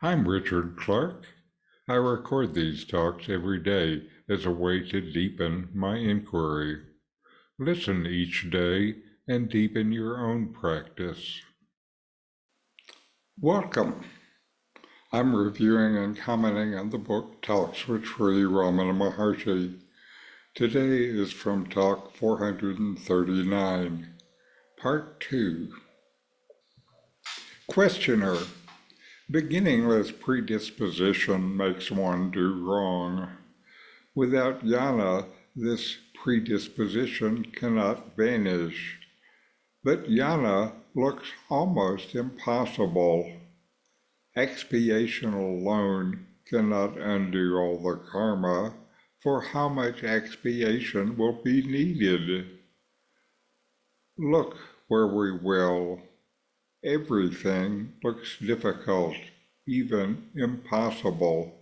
I'm Richard Clarke. I record these talks every day as a way to deepen my inquiry. Listen each day and deepen your own practice. Welcome. I'm reviewing and commenting on the book Talks with Sri Ramana Maharshi. Today is from Talk 439, Part 2. Questioner. Beginningless predisposition makes one do wrong. Without jnana, this predisposition cannot vanish. But jnana looks almost impossible. Expiation alone cannot undo all the karma, for how much expiation will be needed? Look where we will. Everything looks difficult, even impossible.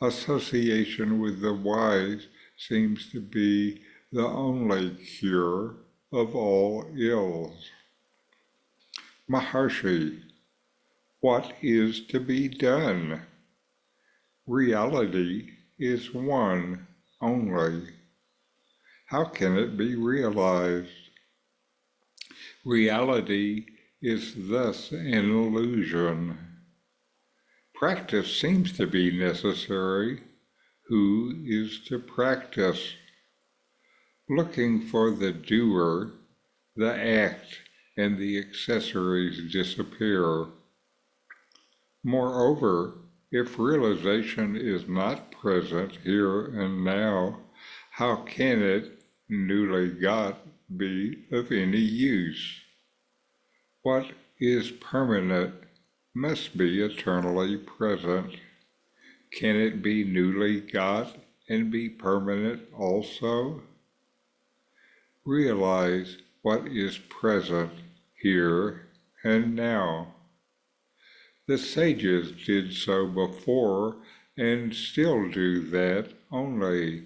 Association with the wise seems to be the only cure of all ills. Maharshi, what is to be done? Reality is one only. How can it be realized? Reality is thus an illusion. Practice seems to be necessary. Who is to practice? Looking for the doer, the act and the accessories disappear. Moreover, if realization is not present here and now, how can it, newly got, be of any use? What is permanent must be eternally present. Can it be newly got and be permanent also? Realize what is present here and now. The sages did so before and still do that only.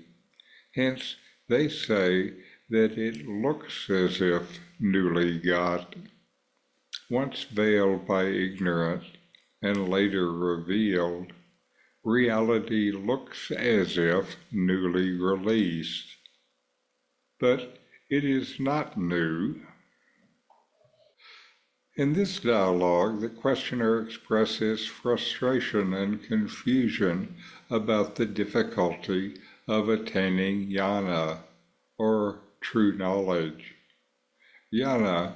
Hence they say that it looks as if newly got. Once veiled by ignorance and later revealed, reality looks as if newly released. But it is not new. In this dialogue, the questioner expresses frustration and confusion about the difficulty of attaining jnana, or true knowledge. Jnana,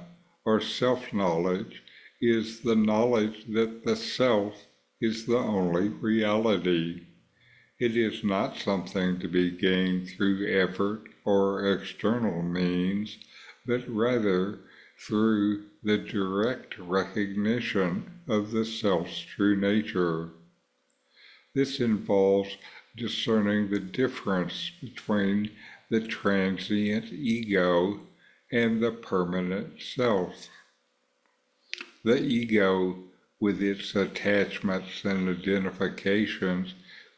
or self-knowledge, is the knowledge that the self is the only reality. It is not something to be gained through effort or external means, but rather through the direct recognition of the self's true nature. This involves discerning the difference between the transient ego and the permanent self. The ego, with its attachments and identifications,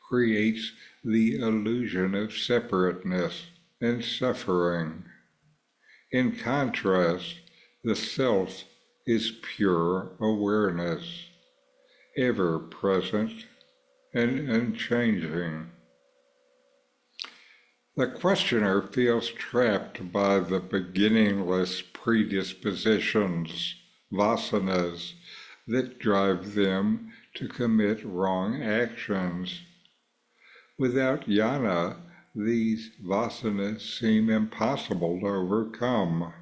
creates the illusion of separateness and suffering. In contrast, the self is pure awareness, ever present and unchanging. The questioner feels trapped by the beginningless predispositions, vasanas, that drive them to commit wrong actions. Without jnana, these vasanas seem impossible to overcome.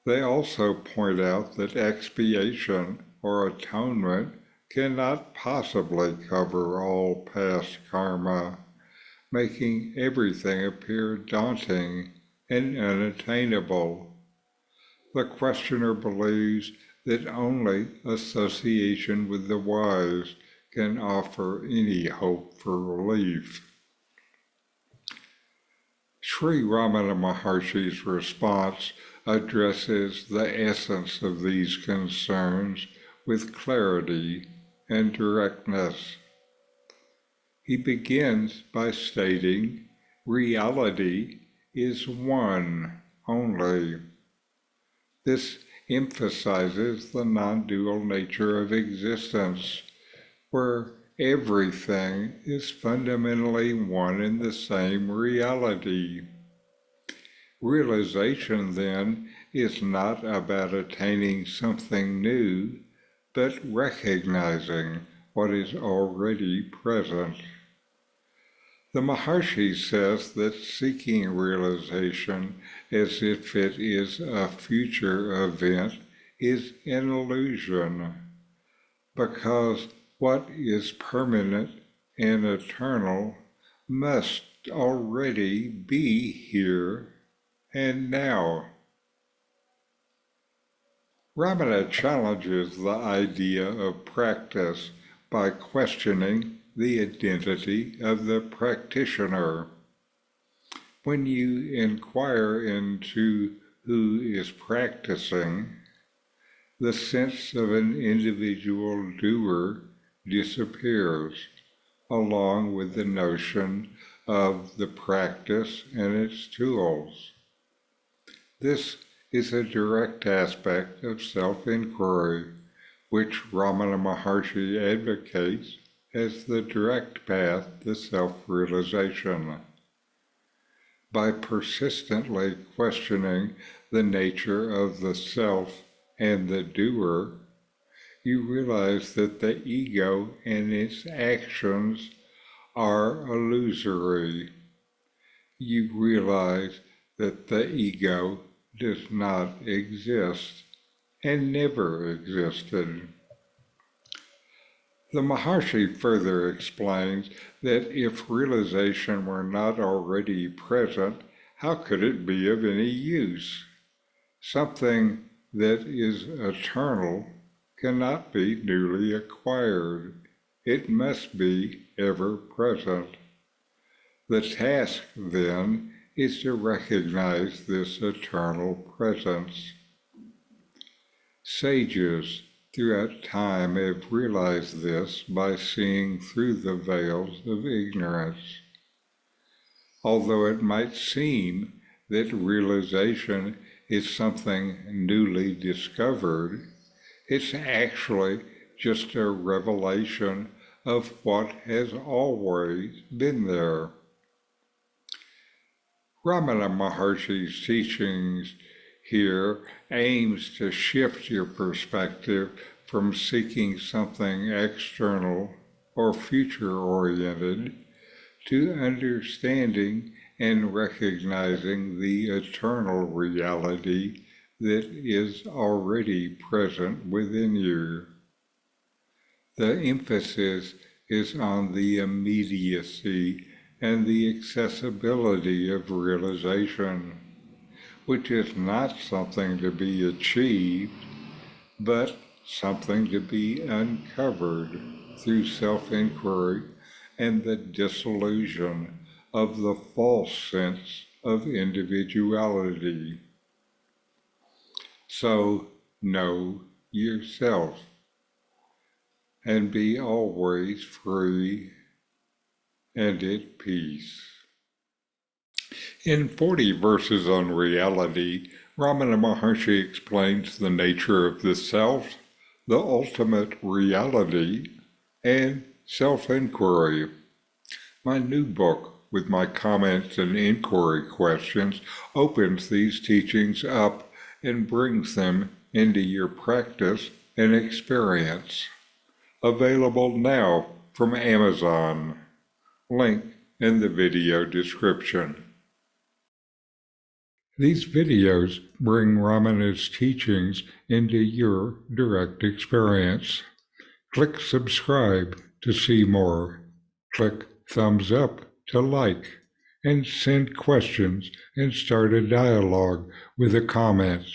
They also point out that expiation or atonement cannot possibly cover all past karma, making everything appear daunting and unattainable. The questioner believes that only association with the wise can offer any hope for relief. Sri Ramana Maharshi's response addresses the essence of these concerns with clarity and directness. He begins by stating, reality is one only. This emphasizes the non-dual nature of existence, where everything is fundamentally one and the same reality. Realization, then, is not about attaining something new, but recognizing what is already present. The Maharshi says that seeking realization as if it is a future event is an illusion, because what is permanent and eternal must already be here and now. Ramana challenges the idea of practice by questioning the identity of the practitioner. When you inquire into who is practicing, the sense of an individual doer disappears, along with the notion of the practice and its tools. This is a direct aspect of self-inquiry, which Ramana Maharshi advocates as the direct path to self-realization. By persistently questioning the nature of the self and the doer, you realize that the ego and its actions are illusory. You realize that the ego does not exist and never existed. The Maharshi further explains that if realization were not already present, how could it be of any use? Something that is eternal cannot be newly acquired. It must be ever present. The task, then, is to recognize this eternal presence. Sages throughout time have realized this by seeing through the veils of ignorance. Although it might seem that realization is something newly discovered, it's actually just a revelation of what has always been there. Ramana Maharshi's teachings here aims to shift your perspective from seeking something external or future-oriented to understanding and recognizing the eternal reality that is already present within you. The emphasis is on the immediacy and the accessibility of realization, which is not something to be achieved, but something to be uncovered through self-inquiry and the disillusion of the false sense of individuality. So know yourself and be always free and at peace. In 40 verses on reality, Ramana Maharshi explains the nature of the self, the ultimate reality, and self-inquiry. My new book, with my comments and inquiry questions, opens these teachings up and brings them into your practice and experience. Available now from Amazon. Link in the video description. These videos bring Ramana's teachings into your direct experience. Click subscribe to see more. Click thumbs up to like, and send questions and start a dialogue with a comment.